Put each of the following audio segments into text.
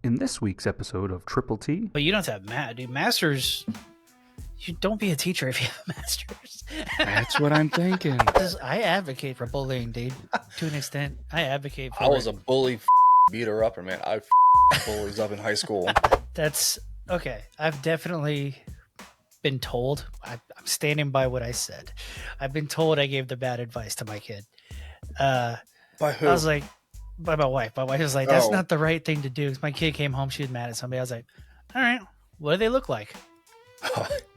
In this week's episode of Triple T... But you don't have math, dude. Masters... You don't be a teacher if you have a master's. That's what I'm thinking. I advocate for bullying, dude. To an extent, I advocate for I was a bully beater upper, man. I bullies up in high school. That's okay. I've definitely been told. I'm standing by what I said. I've been told I gave the bad advice to my kid. By who? I was like, by my wife. My wife was like, that's not the right thing to do. My kid came home. She was mad at somebody. I was like, all right, what do they look like?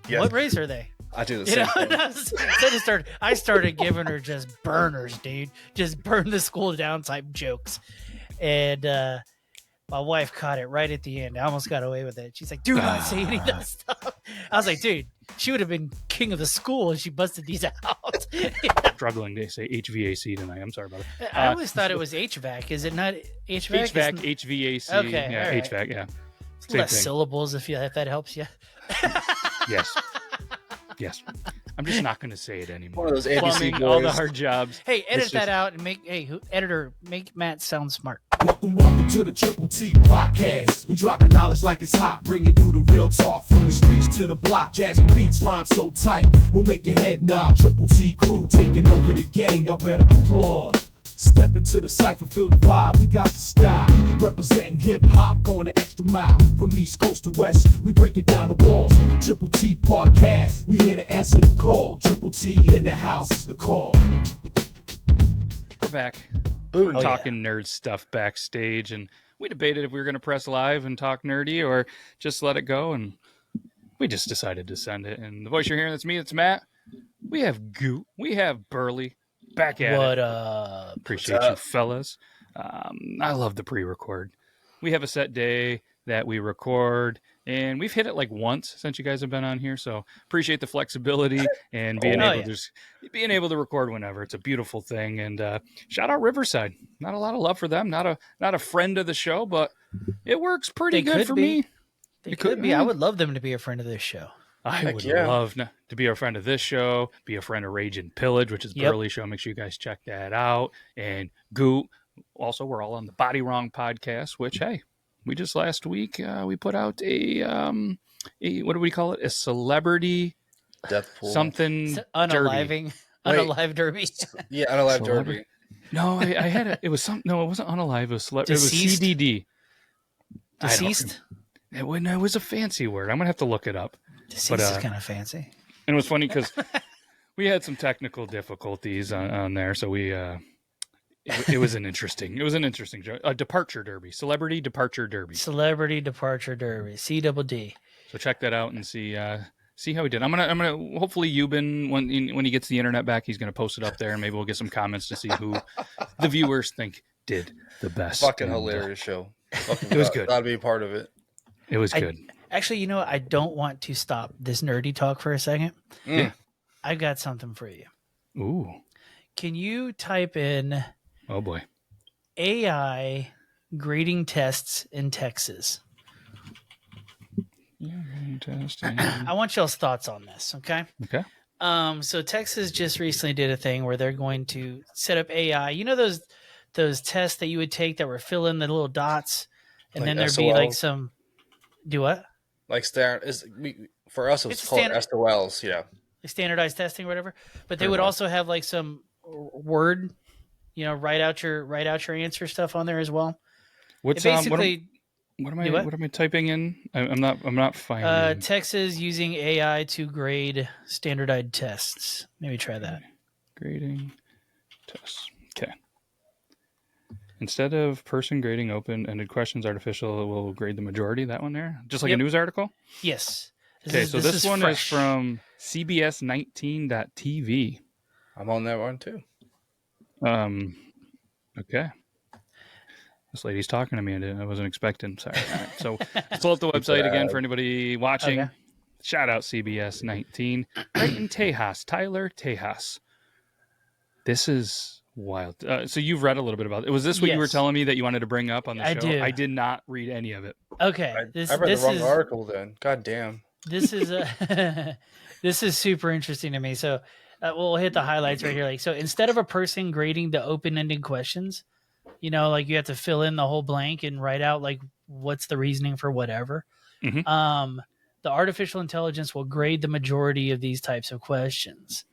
Yes. What race are they? I do the same thing. I started giving her just burners, dude. Just burn the school down type jokes. And my wife caught it right at the end. I almost got away with it. She's like, do not say any of that stuff. I was like, dude, she would have been king of the school if she busted these out. Struggling to say HVAC tonight. I'm sorry about it. I always thought it was HVAC. Is it not HVAC? HVAC, HVAC. Okay, Yeah, right. HVAC, yeah. It's less syllables if that helps you. Yes. I'm just not going to say it anymore. One of those ABC Plumbing, boys. all the hard jobs. Hey, edit that out and editor, make Matt sound smart. Welcome to the Triple T Podcast. We dropping knowledge like it's hot, bringing you the real talk from the streets to the block. Jazzy beats rhyme so tight, we'll make your head nod. Triple T crew taking over the game, y'all better applaud. Step into the cypher, feel the vibe, we got the style. Representing hip-hop, going the extra mile. From east coast to west, we break it down the walls. Triple T Podcast, we here to answer the call. Triple T in the house is the call. We're back. Boom. We're talking nerd stuff backstage, and we debated if we were going to press live and talk nerdy or just let it go, and we just decided to send it. And the voice you're hearing, that's me, it's Matt. We have Goot, we have Burley. Back at What it. up? Appreciate you, fellas. I love the pre-record. We have a set day that we record, and we've hit it like once since you guys have been on here. So appreciate the flexibility and being able to record whenever. It's a beautiful thing. And shout out Riverside. Not a lot of love for them. Not a friend of the show, but it works pretty good for me. They could be. I would love them to be a friend of this show. I would love to be a friend of this show, be a friend of Rage and Pillage, which is Burley's show. Make sure you guys check that out. And Goot. Also, we're all on the Body Wrong podcast, which, hey, we just last week, we put out a what do we call it? A celebrity Death pool. Something unaliving. Unalive derby. Yeah, unalive derby. No, I had it. It was something. No, it wasn't unalive. It was Deceased? it was CDD. Deceased? It was a fancy word. I'm going to have to look it up. Deceased is kind of fancy. And it was funny because we had some technical difficulties on there. So we, it was an interesting joke. A departure derby, celebrity departure derby. Celebrity departure derby, CDD. So check that out and see how he did. I'm gonna hopefully Euban when he gets the internet back, he's gonna post it up there and maybe we'll get some comments to see who the viewers think did the best. Fucking hilarious show. It was good. Gotta be a part of it. It was good. Actually, I don't want to stop this nerdy talk for a second. Yeah. I've got something for you. Ooh. Can you type in Oh boy. AI grading tests in Texas? Yeah, interesting. I want y'all's thoughts on this, okay? Okay. So Texas just recently did a thing where they're going to set up AI. You know those tests that you would take that were fill in the little dots, and Like then there'd SOLs? be like some. Do what? Like for us, it's called SOLs. Yeah. Like standardized testing or whatever. But they would also have like some word, write out your answer stuff on there as well. What's basically? What am I typing in? I'm not finding. Texas using AI to grade standardized tests. Maybe try that. Grading tests. Okay. Instead of person grading open-ended questions, artificial will grade the majority. That one there, just like a news article. Yes. This one fresh. is from CBS19.TV. I'm on that one too. Okay. This lady's talking to me. I wasn't expecting. Sorry. All right. So let's pull up the website again for anybody watching. Okay. Shout out CBS 19. Right in Tejas, Tyler Tejas. This is wild. So you've read a little bit about it. Was this what you were telling me that you wanted to bring up on the show? I do. I did not read any of it. Okay. I read the wrong article then. God damn. This is this is super interesting to me. So we'll hit the highlights right here. So instead of a person grading the open-ended questions, like you have to fill in the whole blank and write out like what's the reasoning for whatever. Mhm. The artificial intelligence will grade the majority of these types of questions.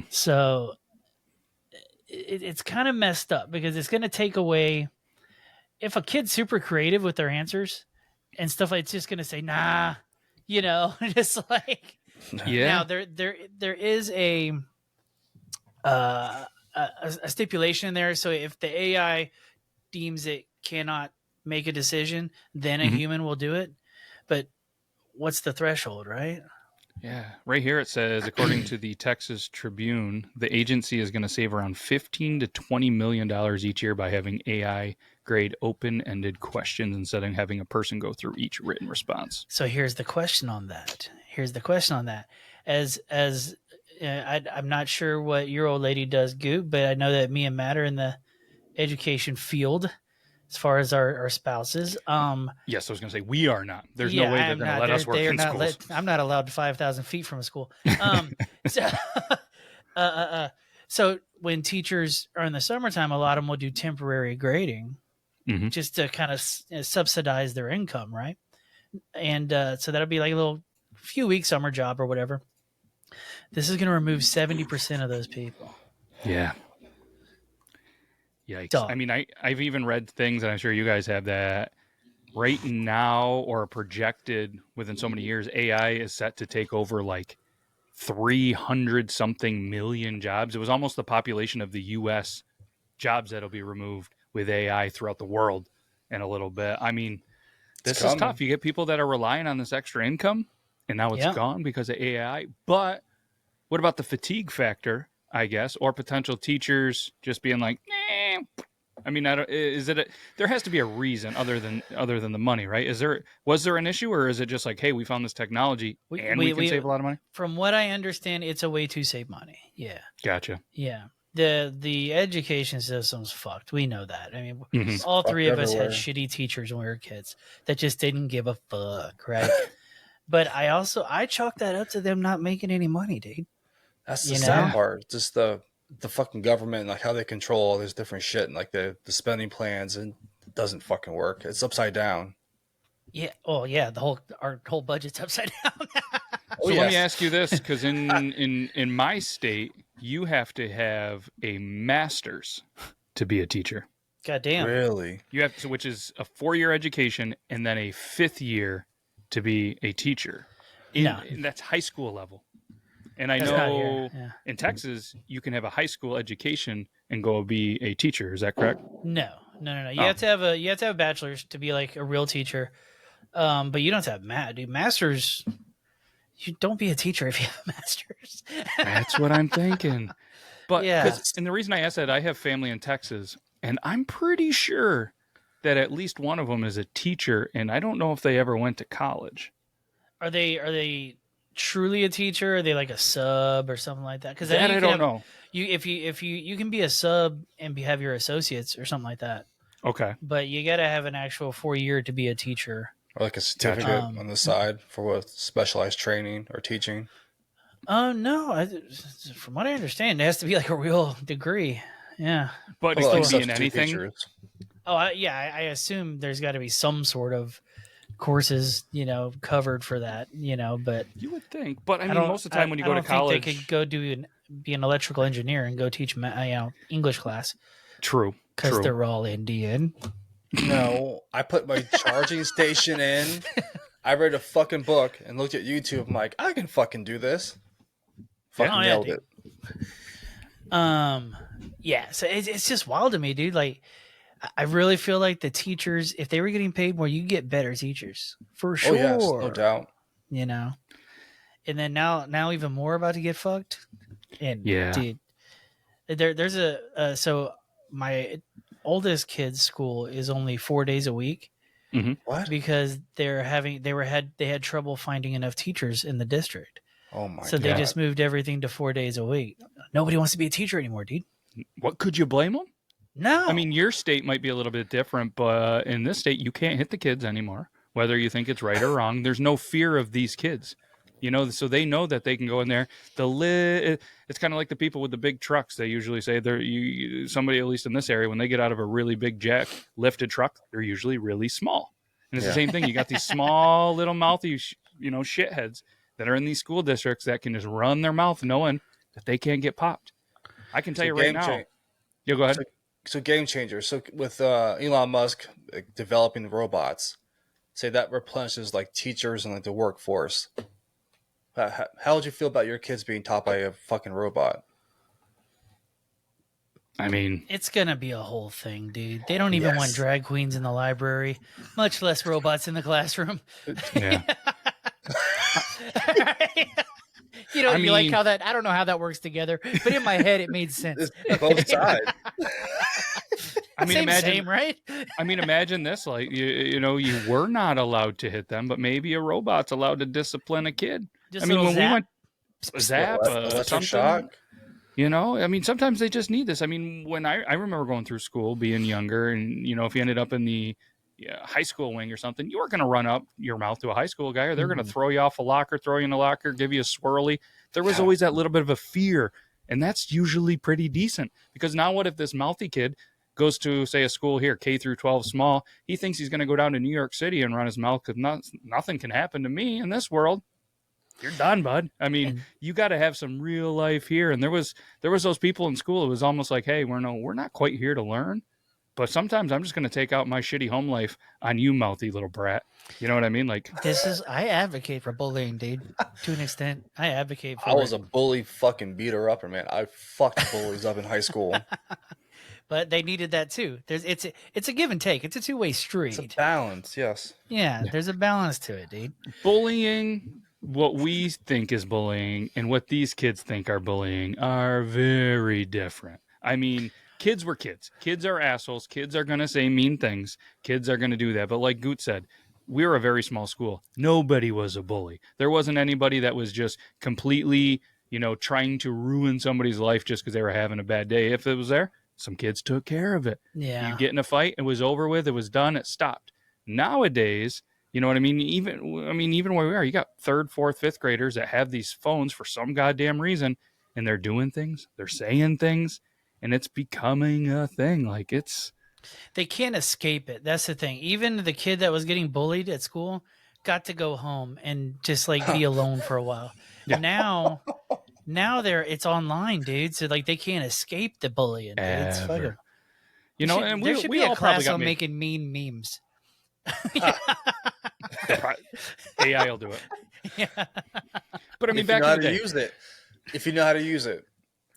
So it's kind of messed up because it's going to take away, if a kid's super creative with their answers and stuff, like, it's just going to say, nah, just like, Yeah. now there is uh, a stipulation in there. So if the AI deems it cannot make a decision, then a human will do it. But what's the threshold, right? Yeah. Right here it says, according to the Texas Tribune, the agency is going to save around $15 to $20 million each year by having AI grade open-ended questions instead of having a person go through each written response. So here's the question on that. I'm not sure what your old lady does, Goop, but I know that me and Matt are in the education field as far as our spouses. Yes, I was going to say we are not. There's yeah, no way they're I'm going to not. let us work They are in not schools. I'm not allowed 5,000 feet from a school. So, so when teachers are in the summertime, a lot of them will do temporary grading Mhm. just to kind of subsidize their income, right? And so that'll be like a little few week summer job or whatever. This is going to remove 70% of those people. Yeah. Yikes. Dog. I mean, I've even read things, and I'm sure you guys have, that right now or projected within so many years, AI is set to take over like 300 something million jobs. It was almost the population of the U.S. jobs that'll be removed with AI throughout the world in a little bit. I mean, this is tough. You get people that are relying on this extra income, and now it's gone because of AI. But what about the fatigue factor, I guess, or potential teachers just being like, nah. I mean, there has to be a reason other than the money, right? Was there an issue, or is it just like, hey, we found this technology we can save a lot of money? From what I understand, it's a way to save money. Yeah. Gotcha. Yeah. The education system's fucked. We know that. I mean, Mhm. all three of us everywhere. had shitty teachers when we were kids that just didn't give a fuck, right? But I chalk that up to them not making any money, dude. That's the You sad know? part. Just the fucking government, like how they control all this different shit, and like the spending plans, and it doesn't fucking work. It's upside down. Yeah. Oh, yeah. Our whole budget's upside down. So let me ask you this, because in my state, you have to have a master's to be a teacher. God damn. Really? You have to, which is a 4-year education and then a 5th year to be a teacher. And that's high school level. And I That's not know here. Yeah. in Texas, you can have a high school education and go be a teacher. Is that correct? No. You have to have a bachelor's to be like a real teacher. But you don't have to have masters. You don't be a teacher if you have a master's. That's what I'm thinking. But Yeah. and the reason I asked that, I have family in Texas, and I'm pretty sure that at least one of them is a teacher, and I don't know if they ever went to college. Are they truly a teacher? Are they like a sub or something like that? Because That I don't know. You can be a sub and have your associates or something like that. Okay. But you got to have an actual 4-year to be a teacher. Or like a certificate on the side for what specialized training or teaching? No. From what I understand, it has to be like a real degree. Yeah. But it Well, can like be in substitute anything. teachers. Oh, I assume there's got to be some sort of courses, covered for that, but You would think. But I mean, don't- most of the time when you I go to don't think college. they could go be an electrical engineer and go teach English class True. because they're all Indian. No, I put my charging station in. I read a fucking book and looked at YouTube. I'm like, I can fucking do this. Fucking Oh, yeah, nailed dude. it. Yeah. So it's just wild to me, dude. Like, I really feel like the teachers, if they were getting paid more, you get better teachers for sure. Oh yes, no doubt. And then now even more about to get fucked. And Yeah. dude, there's so my oldest kid's school is only 4 days a week What? because they had trouble finding enough teachers in the district. Oh my So god. they just moved everything to 4 days a week. Nobody wants to be a teacher anymore, dude. What, could you blame them? No. I mean, your state might be a little bit different, but in this state, you can't hit the kids anymore, whether you think it's right or wrong. There's no fear of these kids, so they know that they can go in there. It's kind of like the people with the big trucks. They usually say somebody, at least in this area, when they get out of a really big jack lifted truck, they're usually really small. And it's Yeah. the same thing. You got these small little mouthy, shitheads that are in these school districts that can just run their mouth knowing that they can't get popped. I can tell So you right now. Yeah, go ahead. So game changer. So with Elon Musk developing the robots, say that replenishes like teachers and like the workforce. How would you feel about your kids being taught by a fucking robot? I mean, It's gonna be a whole thing, dude. They don't even want Yes. drag queens in the library, much less robots in the classroom. yeah. You know, I you like mean- how that, I don't know how that works together, but in my head it made sense. It's both sides. I mean, same, right? imagine this: like you were not allowed to hit them, but maybe a robot's allowed to discipline a kid. Just I mean, a when little we went zap, Electric something. shock. I mean, sometimes they just need this. I mean, when I remember going through school, being younger, and if you ended up in the high school wing or something, you weren't going to run up your mouth to a high school guy, or they're going to throw you off a locker, throw you in a locker, give you a swirly. There was always that little bit of a fear, and that's usually pretty decent. Because now, what if this mouthy kid goes to, say, a school here, K through 12 small, he thinks he's going to go down to New York City and run his mouth because nothing can happen to me in this world. You're done, bud. I mean, you got to have some real life here. And there was those people in school. It was almost like, hey, we're not quite here to learn, but sometimes I'm just going to take out my shitty home life on you, mouthy little brat. You know what I mean? Like, I advocate for bullying, dude. To an extent, I advocate for I was it. a bully fucking beater upper, man. I fucked bullies up in high school. But they needed that too. It's a give and take. It's a two-way street. It's a balance, yes. Yeah, there's a balance to it, dude. bullying, what we think is bullying and what these kids think are bullying are very different. I mean, kids were kids. Kids are assholes. Kids are going to say mean things. Kids are going to do that. But like Goot said, we were a very small school. Nobody was a bully. There wasn't anybody that was just completely, trying to ruin somebody's life just because they were having a bad day. If it was there, some kids took care of it. Yeah. You get in a fight, it was over with, it was done, it stopped. Nowadays, you know what I mean? Even where we are, you got 3rd, 4th, 5th graders that have these phones for some goddamn reason, and they're doing things, they're saying things, and it's becoming a thing. Like They can't escape it. That's the thing. Even the kid that was getting bullied at school got to go home and just like be alone for a while. Yeah. Now it's online, dude. So like they can't escape the bullying. Dude. It's Ever. fucking, And there we, should we be all a probably class got on made. making mean memes. AI will do it. Yeah. But I mean, If you back know how in the to day. use it. If you know how to use it.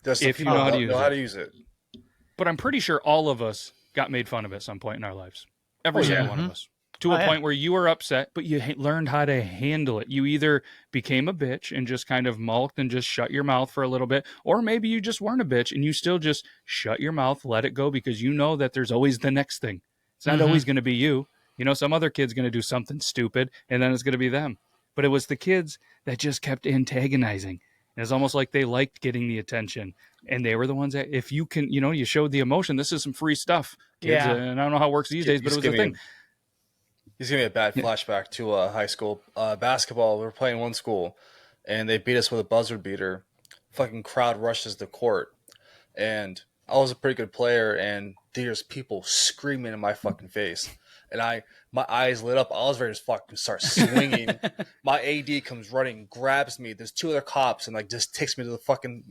There's some If you people know how to that use know it. how to use it. But I'm pretty sure all of us got made fun of at some point in our lives. Every single one of us. To a point where you were upset, but you learned how to handle it. You either became a bitch and just kind of mulked and just shut your mouth for a little bit, or maybe you just weren't a bitch and you still just shut your mouth, let it go, because you know that there's always the next thing. It's not always going to be you. Some other kid's going to do something stupid, and then it's going to be them. But it was the kids that just kept antagonizing. And it's almost like they liked getting the attention. And they were the ones that, if you can, you showed the emotion. This is some free stuff, kids. Yeah. And I don't know how it works these days, but it was the thing. He's giving me a bad flashback to high school basketball. We were playing one school, and they beat us with a buzzer beater. Fucking crowd rushes the court, and I was a pretty good player, and there's people screaming in my fucking face, and my eyes lit up. I was ready to fucking start swinging. My AD comes running, grabs me. There's 2 other cops, and like just takes me to the fucking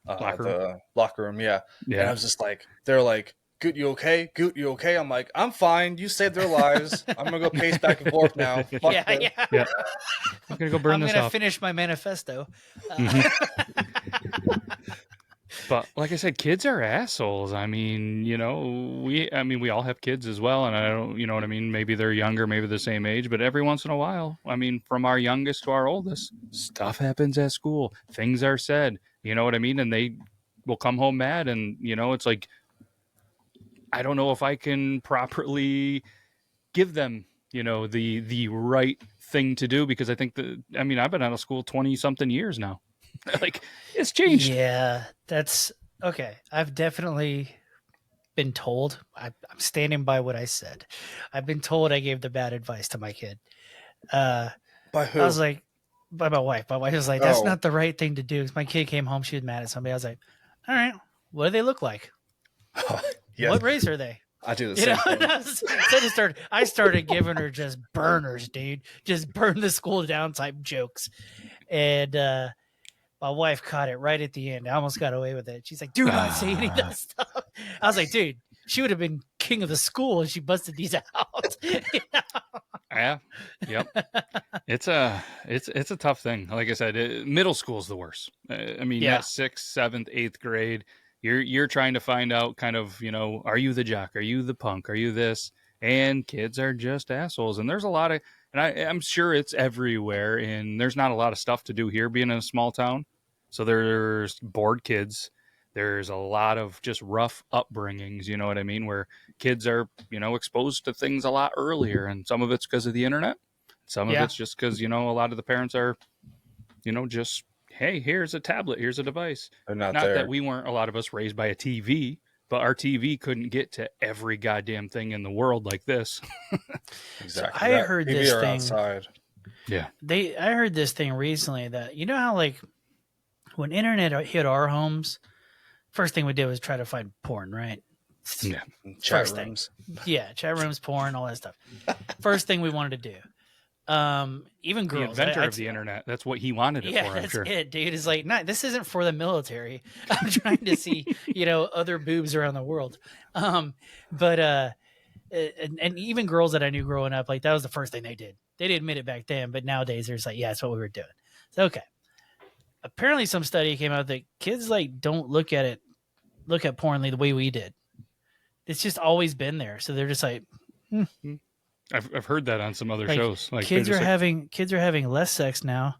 Locker room. the locker room. Yeah, Yeah. and I was just like, they're like, Goot, you okay? Goot, you okay? I'm like, I'm fine. You saved their lives. I'm going to go pace back and forth now. Fuck Yeah, them. yeah. Yeah. I'm going to go burn I'm this gonna off. finish my manifesto. But like I said, kids are assholes. I mean, we all have kids as well. And I don't, you know what I mean? Maybe they're younger, maybe the same age, but every once in a while, I mean, from our youngest to our oldest, stuff happens at school. Things are said, you know what I mean? And they will come home mad. And, it's like, I don't know if I can properly give them, the right thing to do, because I think I've been out of school 20 something years now. Like, it's changed. Yeah, that's okay. I've definitely been told. I'm standing by what I said. I've been told I gave the bad advice to my kid. By who? I was like, by my wife. My wife was like, that's Oh. not the right thing to do. 'Cause my kid came home, she was mad at somebody. I was like, all right, what do they look like? Yes. What race are they? I do the You same know, thing. I started giving her just burners, dude. Just burn the school down type jokes. And my wife caught it right at the end. I almost got away with it. She's like, do not say any of that stuff. I was like, dude, she would have been king of the school if she busted these out. Yeah. Yep. It's a tough thing. Like I said, middle school's the worst. I mean, Yeah. that 6th, 7th, 8th grade, you're trying to find out kind of, are you the jock? Are you the punk? Are you this? And kids are just assholes. And there's a lot of, and I'm sure it's everywhere. And there's not a lot of stuff to do here being in a small town. So there's bored kids. There's a lot of just rough upbringings, you know what I mean? Where kids are, exposed to things a lot earlier. And some of it's because of the internet. Some of it's just because, a lot of the parents are, just, hey, here's a tablet, here's a device. They're not Not there. that we weren't, a lot of us, raised by a TV, but our TV couldn't get to every goddamn thing in the world like this. Exactly. I heard TV this or thing. outside. Yeah. I heard this thing recently that, you know how like when internet hit our homes, first thing we did was try to find porn, right? Yeah. Chat First thing. rooms. Yeah, chat rooms, porn, all that stuff. First thing we wanted to do. Even The girls. inventor of the internet. That's what he wanted it Yeah, for, I'm that's sure. it, dude. It's like, nah, this isn't for the military. I'm trying to see, other boobs around the world. But and even girls that I knew growing up, like that was the first thing they did. They didn't admit it back then, but nowadays they're just like, yeah, that's what we were doing. So okay. Apparently, some study came out that kids like don't look at porn the way we did. It's just always been there, so they're just like, I've heard that on some other like, shows. Like kids they're are just having less sex now,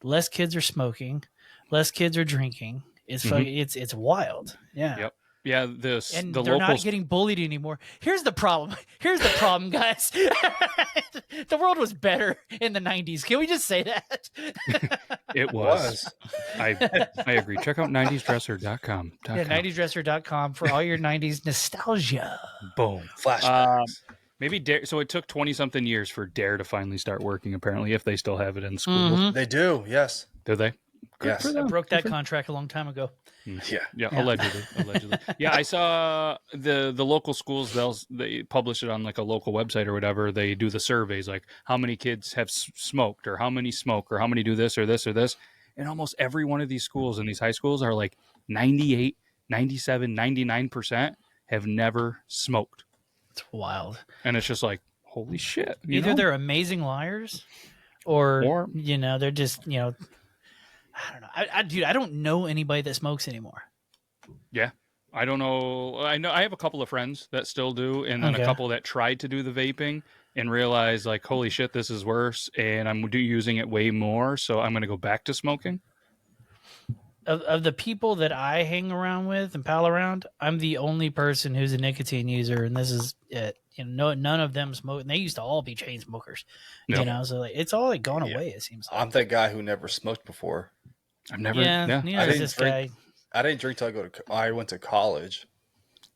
less kids are smoking, less kids are drinking. It's it's wild. Yeah. Yep. Yeah, And the they're local not getting bullied anymore. Here's the problem. Guys. The world was better in the 90s. Can we just say that? it was. I agree. Check out 90sdresser.com. Yeah, 90sdresser.com for all your 90s nostalgia. Boom. Flashbacks. Maybe Dare. So it took 20 something years for Dare to finally start working. Apparently, if they still have it in schools, Mhm. They do. Yes. do they? Good Yes. for I them. broke that contract a long time ago. Yeah. Yeah, allegedly. Yeah, I saw the local schools. They publish it on like a local website or whatever. They do the surveys, like how many kids have smoked, or how many smoke, or how many do this or this or this. And almost every one of these schools in these high schools are like 98, 97, 99% have never smoked. It's wild. And it's just like, holy shit. Either they're amazing liars or they're just, I don't know. Dude, I don't know anybody that smokes anymore. Yeah. I don't know. I have a couple of friends that still do, and then Okay. a couple that tried to do the vaping and realized like, holy shit, this is worse, and I'm using it way more, so I'm going to go back to smoking. Of the people that I hang around with and pal around, I'm the only person who's a nicotine user, and this is it. None of them smoke. And they used to all be chain smokers. Yep. So like it's all like gone away. It seems like. I'm that guy who never smoked before. I've never. Yeah, Yeah. neither I is didn't this drink. guy. I didn't drink till I went to college.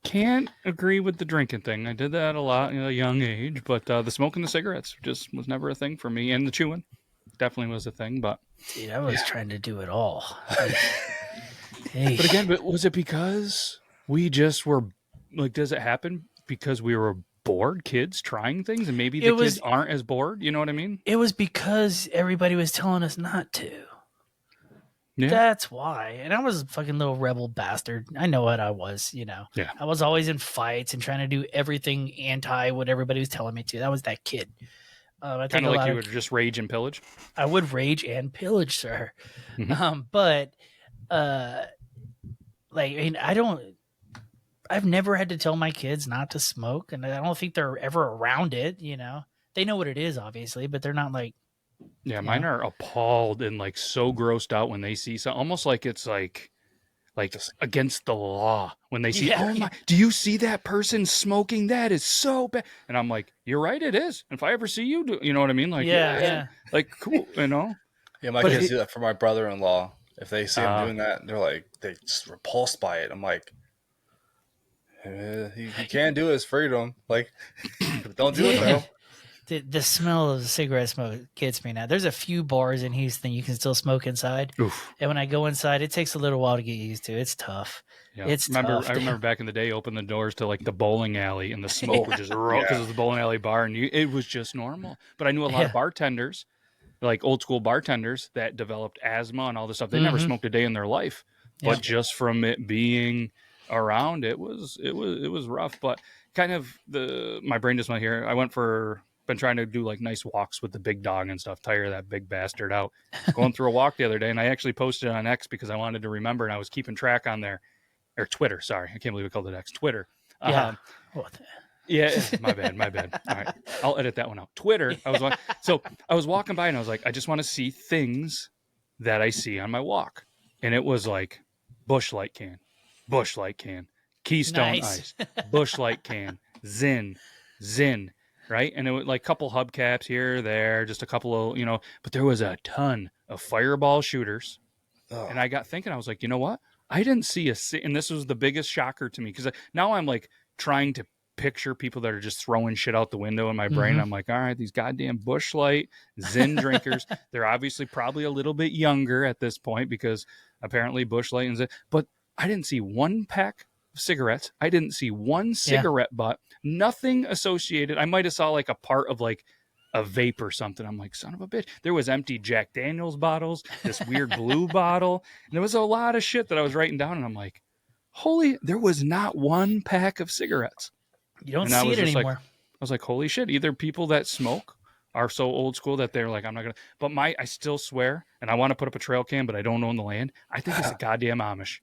Can't agree with the drinking thing. I did that a lot at a young age, but the smoking the cigarettes just was never a thing for me, and the chewing definitely was a thing. But Dude, I was trying to do it all. But again, was it because we just were like, does it happen because we were bored kids trying things, and maybe the kids aren't as bored? You know what I mean? It was because everybody was telling us not to. Yeah. That's why. And I was a fucking little rebel bastard. I know what I was, Yeah. I was always in fights and trying to do everything anti what everybody was telling me to. That was that kid. I think Kind a of lot like you of would just rage and pillage. I would rage and pillage, sir. Mhm. But I've never had to tell my kids not to smoke, and I don't think they're ever around it. They know what it is, obviously, but they're not like. Yeah, mine are appalled and like so grossed out when they see something, almost like it's like against the law when they see, oh my, do you see that person smoking? That is so bad. And I'm like, you're right, it is. If I ever see you do, you know what I mean? Like, Yeah. like cool, Yeah, my kids do that for my brother-in-law. If they see him doing that, they're like, they just repulsed by it. I'm like, he can't do it. It's freedom. Like, don't do it though. The smell of the cigarette smoke gets me now. There's a few bars in Houston you can still smoke inside. Oof. And when I go inside, it takes a little while to get used to. It's tough. Yeah. It's remember tough. I remember back in the day, open the doors to like the bowling alley, and the smoke would just roll because it was the bowling alley bar, and it was just normal. But I knew a lot of bartenders, like old school bartenders, that developed asthma and all this stuff. They never smoked a day in their life, but just from it being around, it was rough. But kind of my brain just went here. Been trying to do like nice walks with the big dog and stuff, tire that big bastard out. Going through a walk the other day, and I actually posted it on X because I wanted to remember, and I was keeping track on there, or Twitter. Sorry, I can't believe we called it X. Twitter. Yeah. Yeah, my bad. All right, I'll edit that one out. Twitter. I was walking by, and I was like, I just want to see things that I see on my walk, and it was like Busch Light can, Keystone Ice, Busch Light can, Zin. Right. And it was like a couple hubcaps here, there, just a couple of, but there was a ton of fireball shooters. Oh. And I got thinking, I was like, you know what? I didn't see and this was the biggest shocker to me, because now I'm like trying to picture people that are just throwing shit out the window in my brain. I'm like, all right, these goddamn Busch Light, Zin drinkers, they're obviously probably a little bit younger at this point, because apparently Busch Light and Zin, but I didn't see one pack of cigarettes. I didn't see one cigarette butt, nothing associated. I might have saw like a part of like a vape or something. I'm like, son of a bitch. There was empty Jack Daniels bottles, this weird blue bottle. And there was a lot of shit that I was writing down. And I'm like, there was not one pack of cigarettes. You don't see it anymore. I was like, holy shit. Either people that smoke are so old school that they're like, I'm not going to, but I still swear, and I want to put up a trail cam, but I don't own the land. I think it's a goddamn Amish.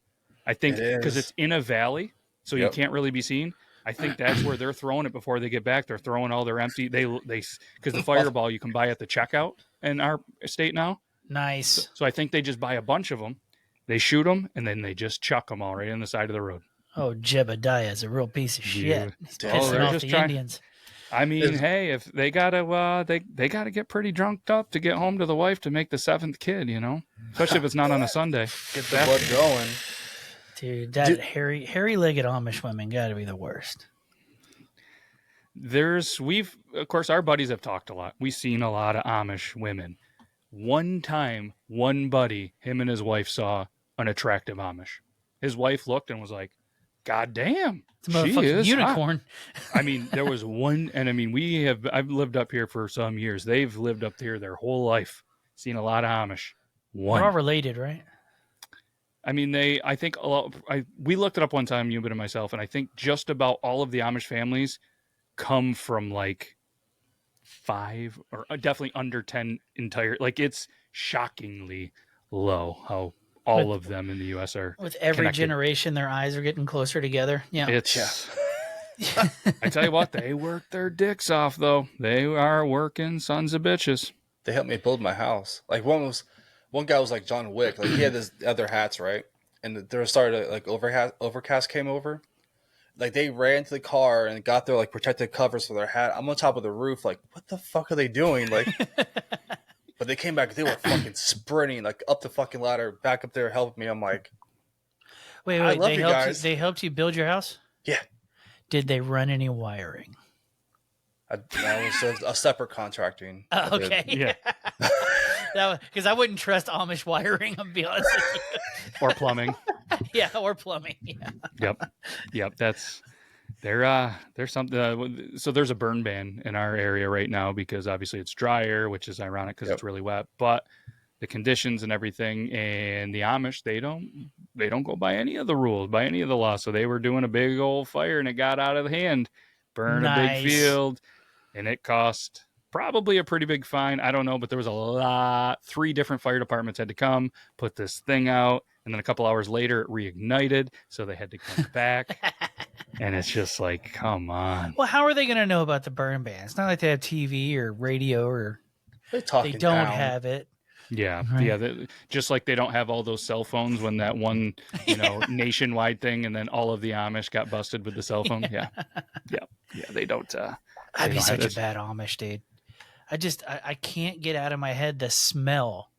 I think because it's in a valley, so you can't really be seen. I think that's where they're throwing it before they get back. They're throwing all their empty. They because the fireball you can buy at the checkout in our state now. Nice. So I think they just buy a bunch of them, they shoot them, and then they just chuck them all right on the side of the road. Oh, Jebediah is a real piece of shit. He's pissing off the Indians. I mean, hey, if they gotta, they gotta get pretty drunked up to get home to the wife to make the seventh kid, especially if it's not on a Sunday. Get the blood going. Dude, that hairy-legged Amish women got to be the worst. Of course, our buddies have talked a lot. We've seen a lot of Amish women. One time, one buddy, him and his wife saw an attractive Amish. His wife looked and was like, God damn, it's a motherfucking unicorn. I mean, there was one, and I mean, I've lived up here for some years. They've lived up here their whole life. Seen a lot of Amish. They're all related, right? I mean, I think a lot. We looked it up one time, Ewan and myself, and I think just about all of the Amish families come from like 5 or definitely under 10 entire. Like, it's shockingly low how all of them in the U.S. are. With every connected. Generation, their eyes are getting closer together. Yeah, I tell you what, they work their dicks off though. They are working sons of bitches. They helped me build my house. Like one guy was like John Wick. Like he had his other hats, right? And there started like overcast came over. Like they ran to the car and got their like protective covers for their hat. I'm on top of the roof. Like, what the fuck are they doing? Like, but they came back. They were fucking sprinting like up the fucking ladder, back up there, helping me. I'm like, wait. I love you guys. They helped you build your house? Yeah. Did they run any wiring? That was a separate contracting. Okay. Yeah. Because I wouldn't trust Amish wiring, I'll be honest with you. Or plumbing. Yeah, or plumbing. Yeah. Yep. There's something. So there's a burn ban in our area right now because obviously it's drier, which is ironic because it's really wet. But the conditions and everything, and the Amish, they don't go by any of the rules, by any of the laws. So they were doing a big old fire and it got out of hand, burned a big field, and it cost probably a pretty big fine. I don't know, but there was a lot. 3 different fire departments had to come, put this thing out, and then a couple hours later it reignited, so they had to come back. And it's just like, come on. Well, how are they going to know about the burn ban? It's not like they have TV or radio or they don't have it. Yeah, right. Yeah. Just like they don't have all those cell phones when that one, nationwide thing, and then all of the Amish got busted with the cell phone. Yeah. They don't. I'd be such a bad Amish, dude. I can't get out of my head the smell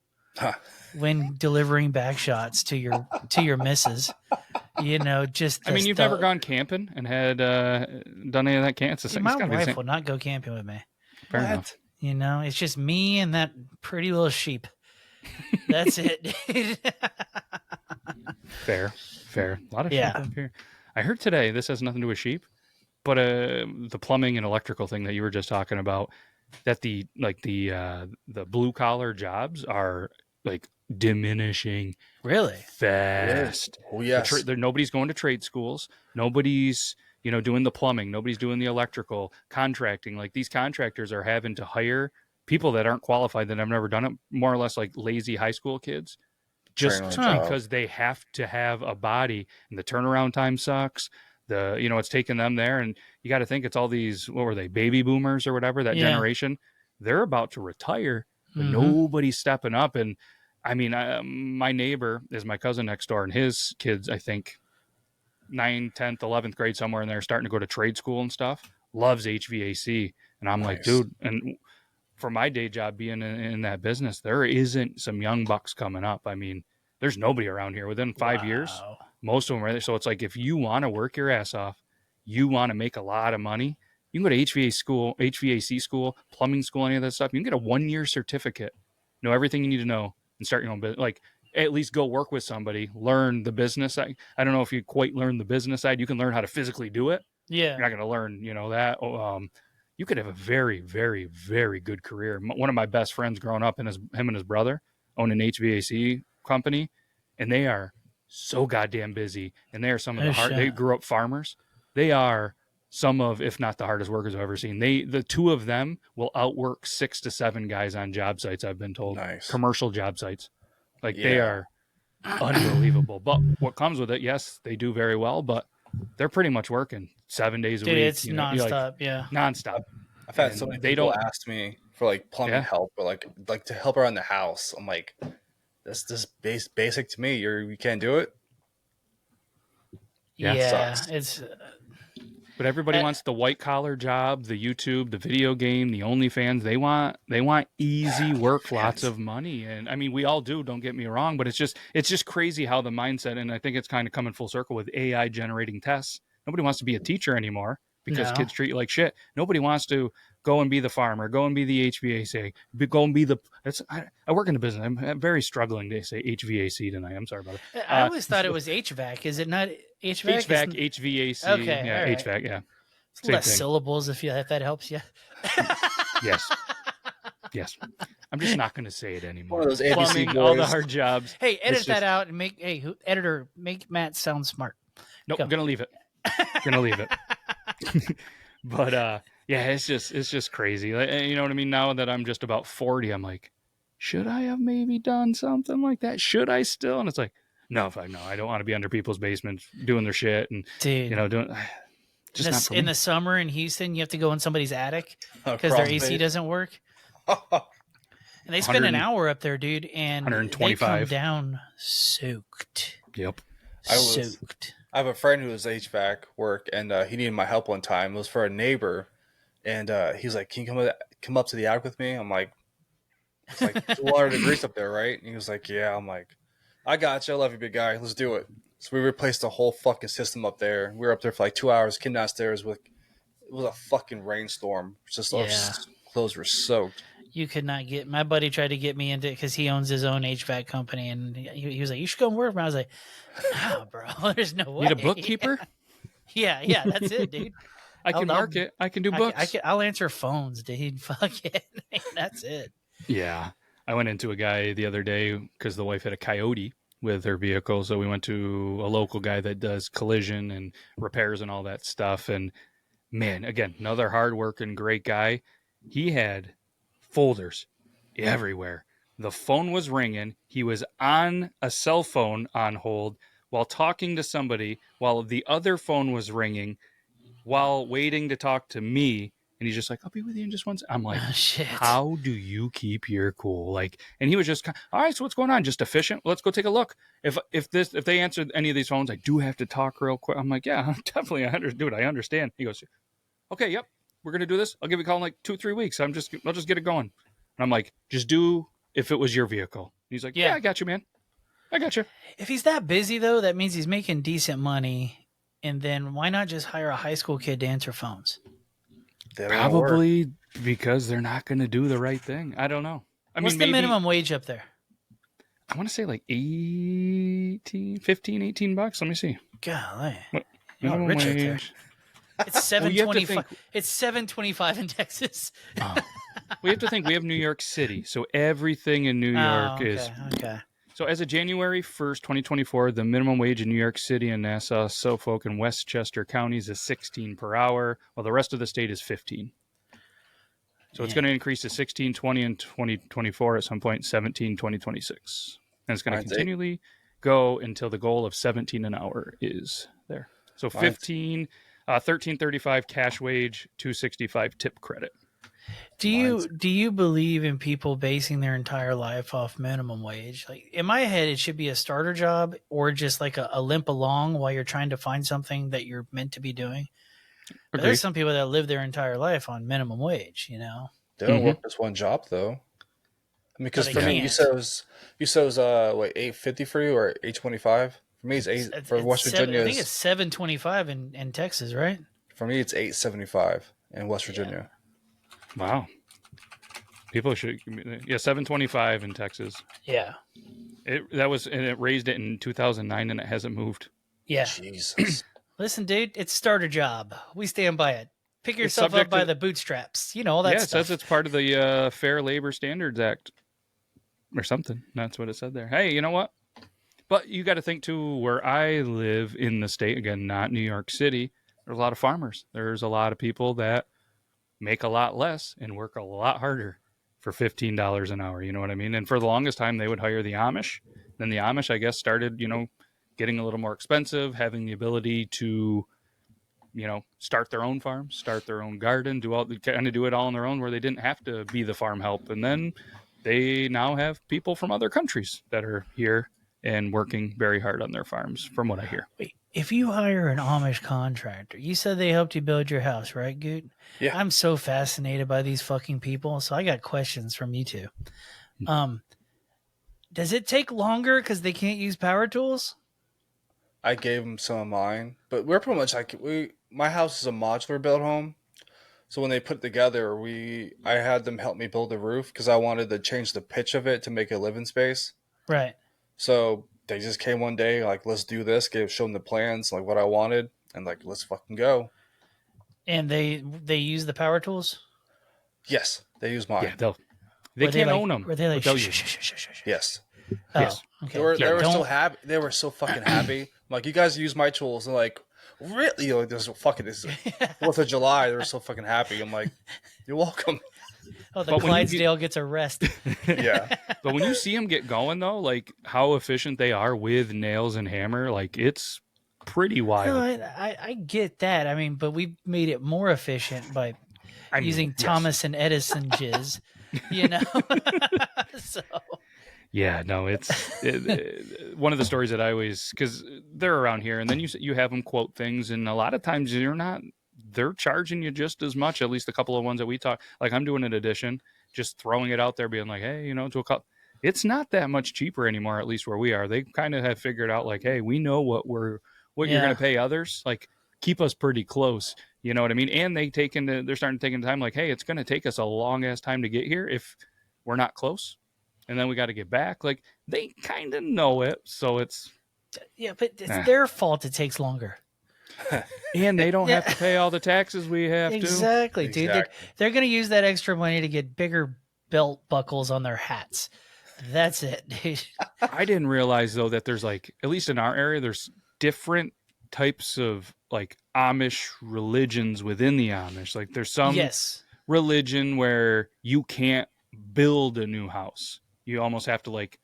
when delivering back shots to your missus. You've never gone camping and had done any of that camping. My wife will not go camping with me. Fair enough. You know, it's just me and that pretty little sheep. That's it. Fair. A lot of Yeah. sheep up here. I heard today, this has nothing to do with sheep, but the plumbing and electrical thing that you were just talking about, that the blue collar jobs are like diminishing Really? fast. Oh yes. Nobody's going to trade schools. Nobody's doing the plumbing. Nobody's doing the electrical contracting. Like these contractors are having to hire people that aren't qualified, that have never done it, more or less like lazy high school kids, just Train on the job. because they have to have a body, and the turnaround time sucks. It's taking them there, and you got to think it's all these, what were they, baby boomers or whatever, that generation. They're about to retire, but nobody's stepping up. And I mean, my neighbor is my cousin next door, and his kids, I think 9th, 10th, 11th grade, somewhere in there, starting to go to trade school and stuff, loves HVAC. And I'm like, dude, and for my day job being in that business, there isn't some young bucks coming up. I mean, there's nobody around here within 5 years. Most of them are there. So it's like, if you want to work your ass off, you want to make a lot of money, you can go to HVAC school, plumbing school, any of that stuff. You can get a 1-year certificate, know everything you need to know, and start your own business. Like, at least go work with somebody, learn the business side. I don't know if you quite learn the business side. You can learn how to physically do it. Yeah. You're not going to learn, that. You could have a very, very, very good career. One of my best friends growing up, him and his brother own an HVAC company, and they are so goddamn busy. And they are some of they grew up farmers. They are some of, if not the hardest workers I've ever seen. The two of them will outwork 6 to 7 guys on job sites, I've been told. Nice. Commercial job sites. Like, they are unbelievable. But what comes with it, yes, they do very well, but they're pretty much working 7 days a week. It's nonstop. Nonstop. I've had so many people ask me for like plumbing help, or like to help around the house. I'm like, this basic to me. You can't do it. Yeah, sucks. it's. But everybody wants the white collar job, the YouTube, the video game, the OnlyFans. They want easy work, lots of money. And I mean, we all do, don't get me wrong, but it's just crazy how the mindset, and I think it's kind of coming full circle with AI generating tests. Nobody wants to be a teacher anymore because kids treat you like shit. Nobody wants to go and be the farmer, go and be the HVAC, go and be the. I work in the business. I'm very struggling to say HVAC tonight. I'm sorry about it. I always thought it was HVAC. Is it not HVAC? HVAC. Okay, Yeah, right. HVAC. Yeah. It's less syllables if that helps you. Yes. I'm just not going to say it anymore. One of those ABC Plumbing, boys. all the hard jobs. Hey, edit that out and make Matt sound smart. Nope, I'm going to leave it. But it's just crazy. You know what I mean? Now that I'm just about 40, I'm like, should I have maybe done something like that? Should I still? And it's like, no, I don't want to be under people's basements doing their shit and doing. Just not for in me. the summer in Houston, you have to go in somebody's attic because their AC doesn't work. And they spend an hour up there, dude, and 125. they come down soaked. Yep. Soaked. I have a friend who does HVAC work, and he needed my help one time. It was for a neighbor, and he's like, "Can you come up to the attic with me?" I'm like, "It's like 200 degrees up there, right?" And he was like, "Yeah." I'm like, "I got you. I love you, big guy. Let's do it." So we replaced the whole fucking system up there. We were up there for like 2 hours. Came downstairs it was a fucking rainstorm. Just our clothes were soaked. You could not get. My buddy tried to get me into it because he owns his own HVAC company, and he was like, "You should come work." And I was like, "No, bro, there's no way." Need a bookkeeper? Yeah, that's it, dude. I can market. I can do books. I'll answer phones, dude. Fuck it. That's it. Yeah. I went into a guy the other day because the wife had a coyote with her vehicle. So we went to a local guy that does collision and repairs and all that stuff. And man, again, another hardworking, great guy. He had folders everywhere. The phone was ringing. He was on a cell phone on hold while talking to somebody while the other phone was ringing while waiting to talk to me. And he's just like, "I'll be with you in just one second." I'm like, shit. How do you keep your cool? Like, and he was just, all right, so what's going on? Just efficient? Let's go take a look. If they answered any of these phones, I do have to talk real quick. I'm like, yeah, definitely. I understand. He goes, okay, yep, we're going to do this. I'll give you a call in like 2-3 weeks. I'll just get it going. And I'm like, just do if it was your vehicle. And he's like, yeah, I got you, man. I got you. If he's that busy though, that means he's making decent money. And then why not just hire a high school kid to answer phones? Probably Because they're not going to do the right thing. I don't know. What's the minimum wage up there? I want to say like 18 bucks. Let me see. Golly. Minimum Rich up there. wage. It's Well, you have to $7.25. think- It's $7.25 in Texas. We have to think we have New York City. So everything in New York is. Okay. So as of January 1st, 2024, the minimum wage in New York City and Nassau, Suffolk, and Westchester counties is 16 per hour, while the rest of the state is 15. So it's going to increase to 16.20 in 2024 at some point, 17 2026. And it's going to continually go until the goal of 17 an hour is there. So 13.35 cash wage, 265 tip credit. Do you believe in people basing their entire life off minimum wage? Like in my head, it should be a starter job or just like a limp along while you're trying to find something that you're meant to be doing. But there's some people that live their entire life on minimum wage, you know. They don't work this one job though. I mean, because for me, you said it was $8.50 for you or $8.25? For me, it's $8 for West Virginia. I think it's $7.25 in Texas, right? For me, it's $8.75 in West Virginia. Wow. People should, $7.25 in Texas. Yeah. It raised it in 2009 and it hasn't moved. Yeah. Jesus. Listen, dude, it's starter job. We stand by it. Pick yourself up by the bootstraps. You know, all that stuff. Yeah, it says it's part of the Fair Labor Standards Act or something. That's what it said there. Hey, you know what? But you got to think, too, where I live in the state, again, not New York City, there's a lot of farmers. There's a lot of people that make a lot less and work a lot harder for $15 an hour. You know what I mean? And for the longest time, they would hire the Amish. Then the Amish, I guess, started, getting a little more expensive, having the ability to start their own farm, start their own garden, do it all on their own where they didn't have to be the farm help. And then they now have people from other countries that are here and working very hard on their farms, from what I hear. Wait, if you hire an Amish contractor, you said they helped you build your house, right, Goot? Yeah. I'm so fascinated by these fucking people, so I got questions from you two. Does it take longer because they can't use power tools? I gave them some of mine, but we're pretty much my house is a modular built home. So when they put it together, I had them help me build the roof because I wanted to change the pitch of it to make a living space. Right. So they just came one day, like, let's do this, show them the plans, like what I wanted, and like, let's fucking go. And they use the power tools? Yes, they use mine. Yeah, they can't own them. Were they like, Yes. Oh, Yes. okay. They were so happy. They were so fucking happy. I'm like, you guys use my tools. And like, really? Like, this is 4th of July. They were so fucking happy. I'm like, you're welcome. Oh, the Clydesdale gets a rest. Yeah. But when you see them get going, though, like how efficient they are with nails and hammer, like it's pretty wild. No, I get that. I mean, but we made it more efficient by using Thomas and Edison jizz, So. Yeah, no, it's one of the stories that I always, because they're around here, and then you have them quote things, and a lot of times they're charging you just as much. At least a couple of ones that we talk, like I'm doing an addition, just throwing it out there, being like, hey, it's not that much cheaper anymore. At least where we are, they kind of have figured out, like, hey, we know what you're going to pay others, like keep us pretty close. You know what I mean? And they're starting to take into time, like, hey, it's going to take us a long ass time to get here if we're not close. And then we got to get back. Like, they kind of know it, so it's... Yeah, but it's their fault it takes longer. And they don't have to pay all the taxes we have Exactly, to. dude. They're going to use that extra money to get bigger belt buckles on their hats. That's it, dude. I didn't realize, though, that there's, like, at least in our area, there's different types of, like, Amish religions within the Amish. Like, there's some religion where you can't build a new house. You almost have to like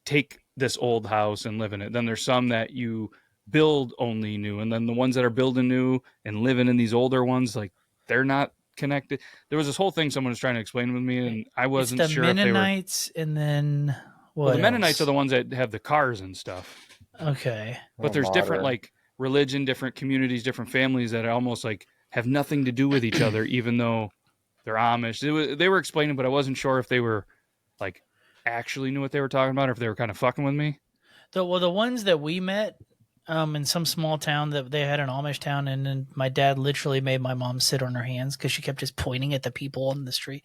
take this old house and live in it. Then there's some that you build only new. And then the ones that are building new and living in these older ones, like they're not connected. There was this whole thing someone was trying to explain with me and I wasn't sure if they were. The Mennonites and then what the Mennonites are the ones that have the cars and stuff. Okay. But there's different like religion, different communities, different families that are almost like have nothing to do with each other, even though they're Amish. They were explaining, but I wasn't sure if they were like actually knew what they were talking about or if they were kind of fucking with me. The ones that we met, in some small town that they had an Amish town, and then my dad literally made my mom sit on her hands because she kept just pointing at the people on the street.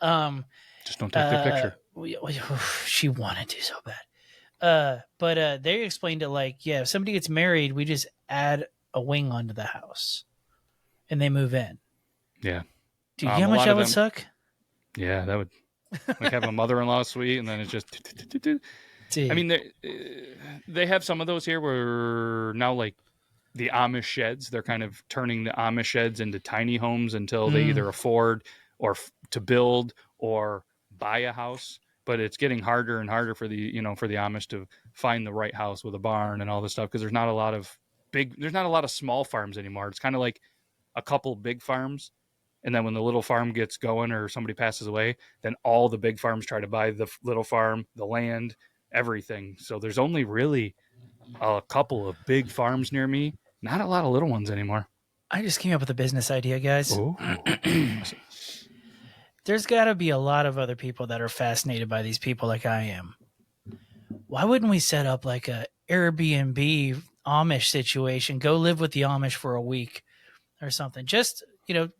Just don't take their picture. She wanted to so bad. But they explained it like, yeah, if somebody gets married, we just add a wing onto the house, and they move in. Yeah. Dude, you know how much that would suck? Yeah, that would like have a mother-in-law suite, and then it's just. I mean, they have some of those here where now, like the Amish sheds, they're kind of turning the Amish sheds into tiny homes until they either afford or to build or buy a house. But it's getting harder and harder for the Amish to find the right house with a barn and all this stuff because there's not a lot of small farms anymore. It's kind of like a couple big farms. And then when the little farm gets going or somebody passes away, then all the big farms try to buy the little farm, the land, everything. So there's only really a couple of big farms near me. Not a lot of little ones anymore. I just came up with a business idea, guys. Oh. There's got to be a lot of other people that are fascinated by these people like I am. Why wouldn't we set up like a Airbnb Amish situation? Go live with the Amish for a week or something. Just,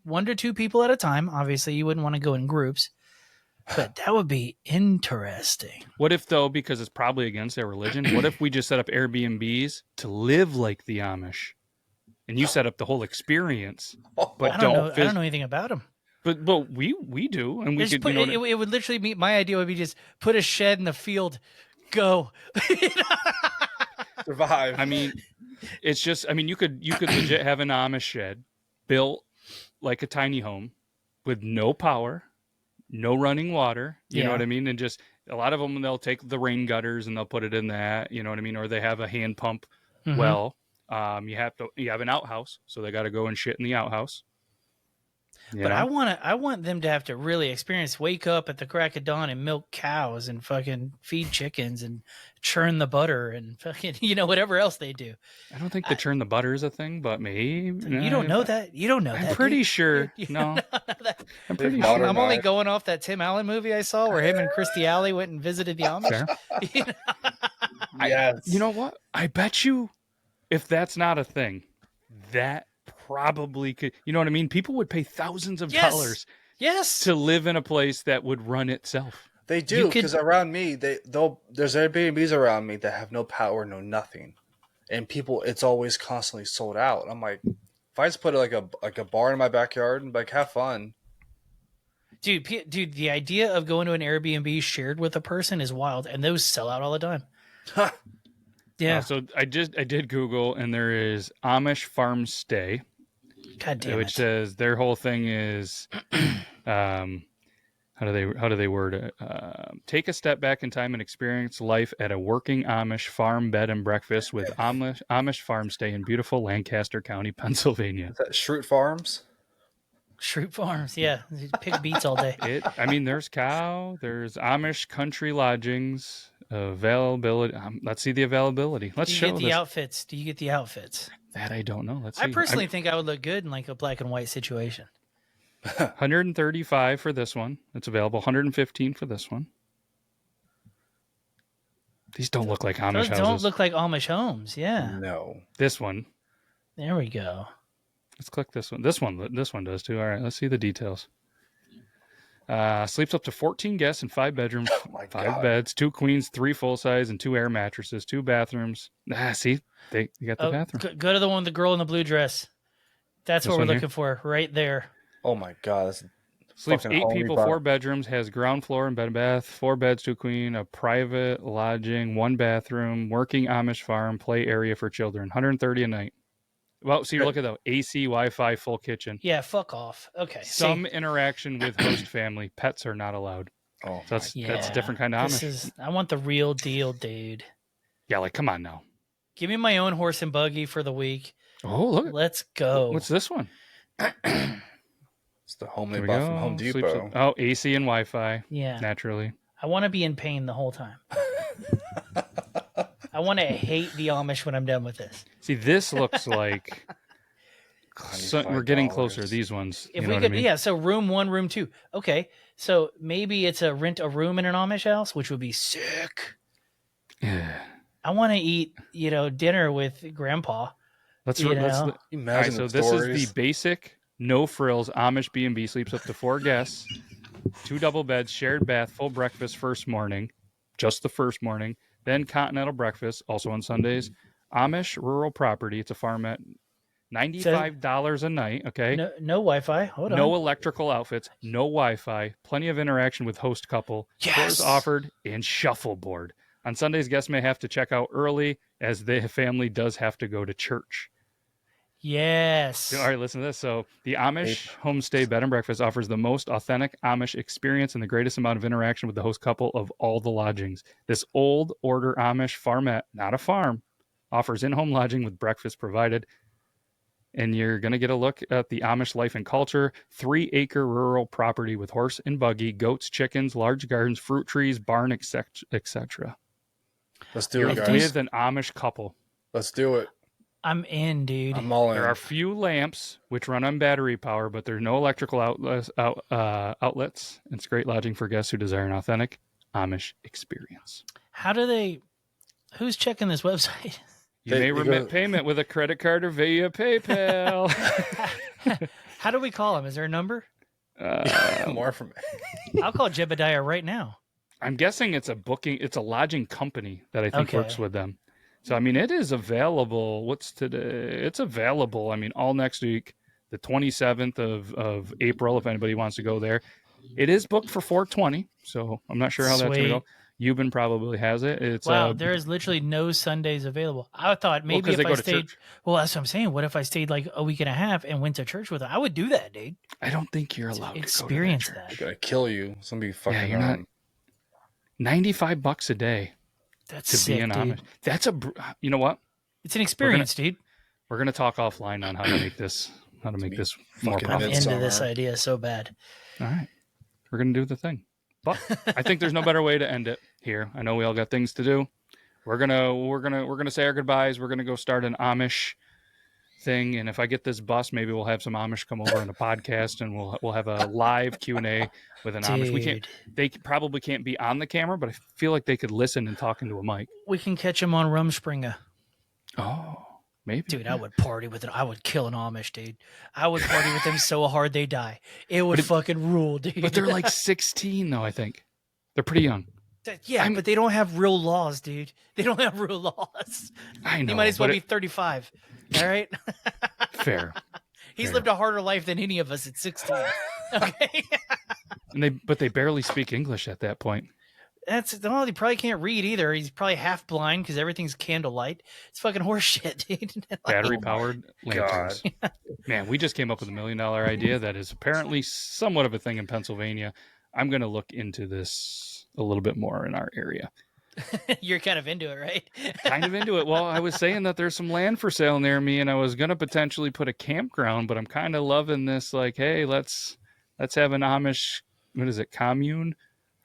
1 to 2 people at a time. Obviously, you wouldn't want to go in groups. But that would be interesting. What if, though, because it's probably against their religion, what if we just set up Airbnbs to live like the Amish? And you set up the whole experience, but I don't know anything about them. But we do, and we could. It would literally be, my idea would be just put a shed in the field, go survive. I mean, it's just. I mean, you could legit have an Amish shed built like a tiny home with no power, no running water. You know what I mean? And just a lot of them, they'll take the rain gutters and they'll put it in that. You know what I mean? Or they have a hand pump well. You have an outhouse, so they got to go and shit in the outhouse. But I want them to have to really wake up at the crack of dawn and milk cows and fucking feed chickens and churn the butter and fucking, whatever else they do. I don't think the churn the butter is a thing, but maybe. You don't know that? You don't know that. I'm pretty sure. No. I'm pretty sure. I'm only going off that Tim Allen movie I saw where him and Christy Alley went and visited the Amish. Yes. You know what? I bet you if that's not a thing, that probably could. You know what I mean? People would pay thousands of dollars to live in a place that would run itself. They do, because around me, there's Airbnbs around me that have no power, no nothing, and people, it's always constantly sold out. I'm like, if I just put like a bar in my backyard and have fun. Dude, the idea of going to an Airbnb shared with a person is wild, and those sell out all the time. Yeah. So I did Google, and there is Amish farm stay. God damn it. Which says their whole thing is, how do they word it? Take a step back in time and experience life at a working Amish farm bed and breakfast with Amish farm stay in beautiful Lancaster County, Pennsylvania. Is that Schrute Farms? Schrute Farms, yeah. Pig beats all day. There's there's Amish country lodgings. Availability. Let's see the availability. Let's show Do you get the outfits? That I don't know. Let's see. I personally think I would look good in like a black and white situation. 135 for this one. It's available. 115 for this one. These don't look like Amish houses. Don't look like Amish homes. Yeah. No. This one. There we go. Let's click this one. This one does too. All right. Let's see the details. Sleeps up to 14 guests in 5 bedrooms, 5 beds, 2 queens, 3 full size, and 2 air mattresses, 2 bathrooms. See, you got the bathroom. Go to the one with the girl in the blue dress. That's what we're looking for, right there. Oh my god! Sleeps 8 people, 4 bedrooms, has ground floor and bed and bath, 4 beds, 2 queen, a private lodging, 1 bathroom, working Amish farm, play area for children, 130 a night. Well, so you're looking at AC, Wi-Fi, full kitchen. Yeah, fuck off. Okay. Some interaction with host family. Pets are not allowed. Oh, so that's a different kind of Amish. I want the real deal, dude. Yeah, like come on now. Give me my own horse and buggy for the week. Oh, look. Let's go. What's this one? It's the home they bought from Home Depot. Oh, AC and Wi-Fi. Yeah. Naturally. I want to be in pain the whole time. I want to hate the Amish when I'm done with this. See, this looks like we're getting closer. These ones. If we could, yeah. So room 1, room 2. Okay. So maybe it's rent a room in an Amish house, which would be sick. Yeah. I want to eat, dinner with Grandpa. Let's You let's know? all Imagine right. So the this stories. is the basic, no frills Amish B&B. Sleeps up to 4 guests, 2 double beds, shared bath, full breakfast first morning, just the first morning. Then continental breakfast, also on Sundays. Amish rural property. It's a farm at $95 a night. Okay. No Wi-Fi. Hold No on. electrical outfits, no Wi-Fi, plenty of interaction with host couple, Yes! tours offered, and shuffleboard. On Sundays, guests may have to check out early as the family does have to go to church. Yes. All right, listen to this. So the Amish Homestay Bed and Breakfast offers the most authentic Amish experience and the greatest amount of interaction with the host couple of all the lodgings. This old order Amish farmette, not a farm, offers in-home lodging with breakfast provided. And you're going to get a look at the Amish life and culture, 3-acre rural property with horse and buggy, goats, chickens, large gardens, fruit trees, barn, etc. Let's do You're it, guys. with an Amish couple. Let's do it. I'm in, dude. I'm all in. There are few lamps which run on battery power, but there's no electrical outlets. It's great lodging for guests who desire an authentic Amish experience. Who's checking this website? You may remit payment with a credit card or via PayPal. How do we call him? Is there a number? More from I'll call Jebediah right now. I'm guessing it's a lodging company that I think Okay. works with them. So, I mean, it is available. What's today? It's available, I mean, all next week, the 27th of April, if anybody wants to go there. It is booked for 420, so I'm not sure how that's going to go. Euban probably has it. It's there is literally no Sundays available. I thought maybe if I stayed. Well, that's what I'm saying. What if I stayed like a week and a half and went to church with them? I would do that, dude. I don't think you're allowed to experience go to that. They're gonna kill you. Somebody fucking. Yeah, you're not. $95 a day That's to sick, be an dude. Amish. That's you know what? It's an experience, dude. We're gonna talk offline on how to make this more fucking I'm profitable. into this idea so bad. All right, we're gonna do the thing. But I think there's no better way to end it here. I know we all got things to do. We're gonna say our goodbyes. We're gonna go start an Amish thing, and if I get this bus, maybe we'll have some Amish come over on a podcast, and we'll have a live Q&A with an Amish. They probably can't be on the camera, but I feel like they could listen and talk into a mic. We can catch them on Rumspringa. Oh, maybe. Dude, I would party with it. I would kill an Amish, dude. I would party with them so hard they die. It would fucking rule, dude. But they're like 16, though, I think. They're pretty young. Yeah, but they don't have real laws, dude. They don't have real laws. I know. He might as well be 35. All right? Fair. He's lived a harder life than any of us at 16. Okay? But they barely speak English at that point. Well, he probably can't read either. He's probably half blind because everything's candlelight. It's fucking horseshit, dude. Battery powered lanterns. Man, we just came up with $1 million idea that is apparently somewhat of a thing in Pennsylvania. I'm going to look into this a little bit more in our area. You're kind of into it, right? Kind of into it. Well, I was saying that there's some land for sale near me, and I was going to potentially put a campground, but I'm kind of loving this. Like, hey, let's have an Amish, what is it, commune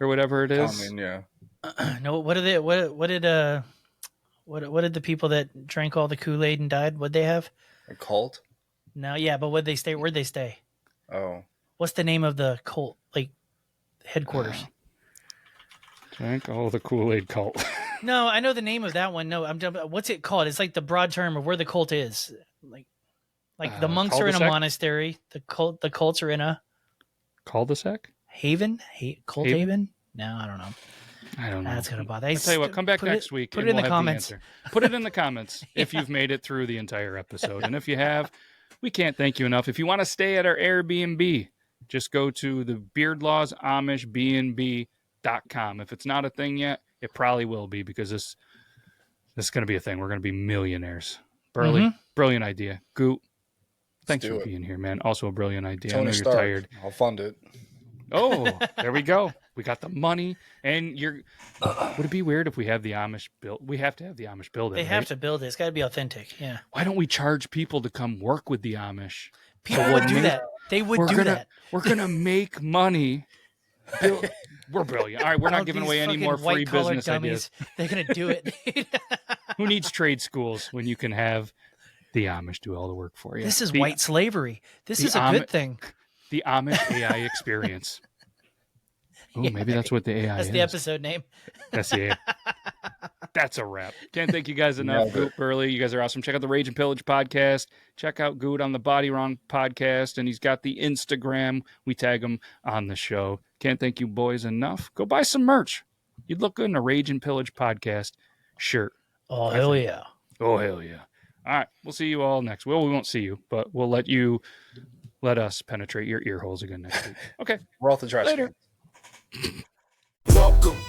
or whatever it is. Commune, yeah. No, what did the people that drank all the Kool-Aid and died? What'd they have? A cult? No, yeah, but where'd they stay? Oh. What's the name of the cult, like, headquarters? Drank all the Kool-Aid cult. No, I know the name of that one. No, what's it called? It's like the broad term of where the cult is. Like the monks are in a monastery. The cults are in a cul-de-sac? Haven? Cult Haven? No, I don't know. I don't know. That's gonna bother. I'll tell you what, come back next week. Put it in the we'll comments. Put it in the comments if you've made it through the entire episode. And if you have, we can't thank you enough. If you want to stay at our Airbnb, just go to the Beardlaws Amish B&B.com. If it's not a thing yet, it probably will be, because this is going to be a thing. We're going to be millionaires. Burley, brilliant idea. Goot, thanks for being here, man. Also a brilliant idea. Tony I know you're Stark. tired. I'll fund it. Oh, there we go. We got the money, and would it be weird if we have the Amish build? We have to have the Amish build it. They have to build it. It's got to be authentic. Yeah. Why don't we charge people to come work with the Amish? People would do that. They would do that. We're gonna make money. We're brilliant. All right, we're not giving away any more free business dummies. ideas. They're gonna do it. Who needs trade schools when you can have the Amish do all the work for you? This is white slavery. This is a good thing. The Amish AI experience. Oh, maybe that's what the AI is. That's the episode name. That's the AI. That's a wrap. Can't thank you guys enough. Never. Goot Burley, you guys are awesome. Check out the Rage and Pillage podcast. Check out Goot on the Body Wrong podcast, and he's got the Instagram. We tag him on the show. Can't thank you boys enough. Go buy some merch. You'd look good in a Rage and Pillage podcast shirt. Oh, hell yeah. Oh, hell yeah. All right. We'll see you all next. Well, we won't see you, but we'll let us penetrate your ear holes again next week. Okay. We're off the trash. Later. can.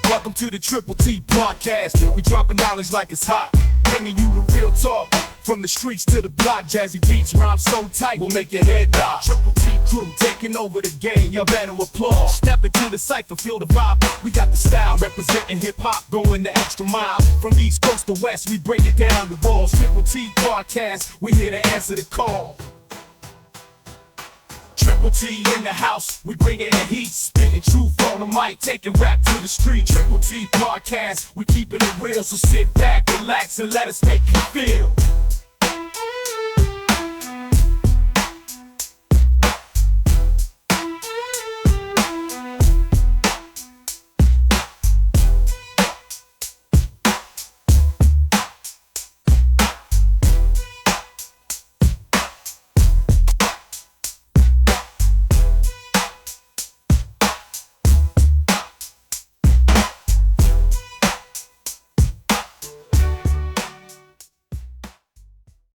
Welcome to the Triple T Podcast, where we dropping knowledge like it's hot, bringing you the real talk, from the streets to the block. Jazzy beats rhyme so tight, we'll make your head nod. Triple T crew taking over the game, y'all better applaud. Step into the cypher, feel the vibe, we got the style, representing hip-hop, going the extra mile. From east coast to west, we break it down the balls. Triple T Podcast, we here to answer the call. Triple T in the house, we bringing the heat, spitting truth on the mic, taking rap to the street. Triple T Podcast, we keeping it real, so sit back, relax, and let us make you feel.